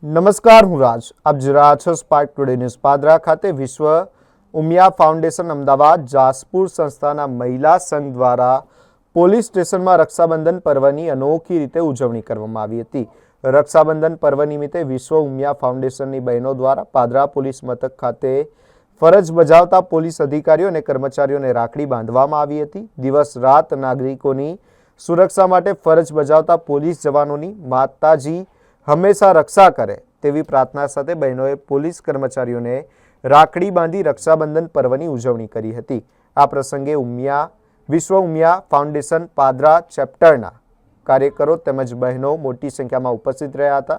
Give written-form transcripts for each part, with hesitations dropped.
નમસ્કાર, હું રાજ. આપ જોઈ રહ્યા છો સ્પાર્ક ટુડે ન્યૂઝ. પાદરા ખાતે વિશ્વ ઉમિયા ફાઉન્ડેશન અમદાવાદ જાસપુર સંસ્થાના મહિલા સંઘ દ્વારા પોલીસ સ્ટેશનમાં રક્ષાબંધન પર્વની અનોખી રીતે ઉજવણી કરવામાં આવી હતી. રક્ષાબંધન પર્વ નિમિત્તે વિશ્વ ઉમિયા ફાઉન્ડેશનની બહેનો દ્વારા પાદરા પોલીસ મથક ખાતે ફરજ બજાવતા પોલીસ અધિકારીઓ અને કર્મચારીઓને રાખડી બાંધવામાં આવી હતી. દિવસ રાત નાગરિકોની સુરક્ષા માટે ફરજ બજાવતા પોલીસ જવાનોની માતાજી હંમેશા રક્ષા કરે તેવી પ્રાર્થના સાથે બહેનોએ પોલીસ કર્મચારીઓને રાખડી બાંધી રક્ષાબંધન પર્વની ઉજવણી કરી હતી. આ પ્રસંગે વિશ્વ ઉમિયા ફાઉન્ડેશન પાદરા ચેપ્ટરના કાર્યકરો તેમજ બહેનો મોટી સંખ્યામાં ઉપસ્થિત રહ્યા હતા.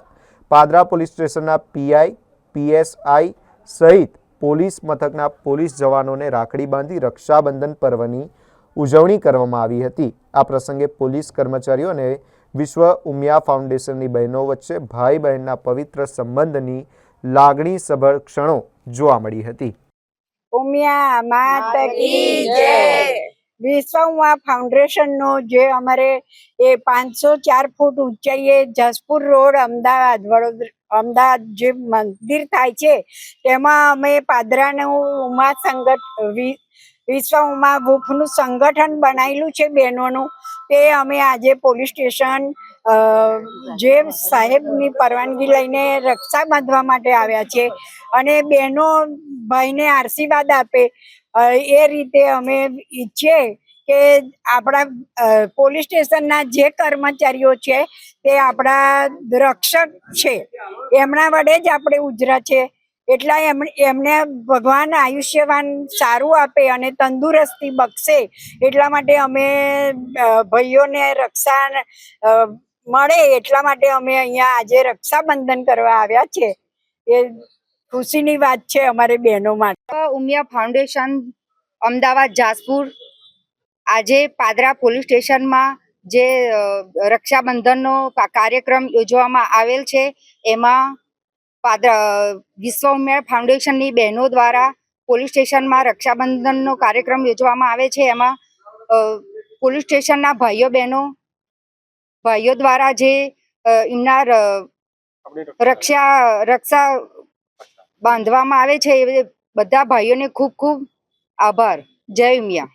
પાદરા પોલીસ સ્ટેશનના પીઆઈ, પીએસઆઈ સહિત પોલીસ મથકના પોલીસ જવાનોને રાખડી બાંધી રક્ષાબંધન પર્વની ઉજવણી કરવામાં આવી હતી. આ પ્રસંગે પોલીસ કર્મચારીઓ અને વિશ્વ ઉમિયા ફાઉન્ડેશનની બહેનો વચ્ચે ભાઈ બહેનના પવિત્ર સંબંધની લાગણીસભર ક્ષણો જોવા મળી હતી. ઉમિયા માતા કી જય. વિશ્વ ઉમિયા ફાઉન્ડેશનનો જે અમારે એ 504 ફૂટ ઊંચાઈએ જસપુર રોડ અમદાવાદ જે મંદિર થાય છે તેમાં અમે પાદરાનું વિશ્વ ઉમા બુકનું સંગઠન બનાવેલું છે બહેનોનું. તે અમે આજે પોલીસ સ્ટેશન જે સાહેબની પરવાનગી લઈને રક્ષા બાંધવા માટે આવ્યા છે અને બહેનો ભાઈને આશીર્વાદ આપે એ રીતે અમે ઈચ્છીએ કે આપણા પોલીસ સ્ટેશનના જે કર્મચારીઓ છે તે આપણા રક્ષક છે, એમના વડે જ આપણે ઉજરા છે. એટલા એમને ભગવાન આયુષ્યવાન સારું આપે અને તંદુરસ્તી બક્ષે એટલા માટે અમે ભાઈઓને રક્ષા મળે એટલા માટે અમે અહીંયા આજે રક્ષાબંધન કરવા આવ્યા છે. એ ખુશીની વાત છે અમારી બહેનો માટે. ઉમિયા ફાઉન્ડેશન અમદાવાદ જાસપુર આજે પાદરા પોલીસ સ્ટેશનમાં જે રક્ષાબંધનનો કાર્યક્રમ યોજવામાં આવેલ છે એમાં વિશ્વ ઉમિયા ફાઉન્ડેશનની બહેનો દ્વારા પોલીસ સ્ટેશનમાં રક્ષાબંધનનો કાર્યક્રમ યોજવામાં આવે છે. એમાં પોલીસ સ્ટેશનના ભાઈઓ દ્વારા જે એમના રક્ષા બાંધવામાં આવે છે એ બધા ભાઈઓને ખૂબ ખૂબ આભાર. જય ઉમિયા.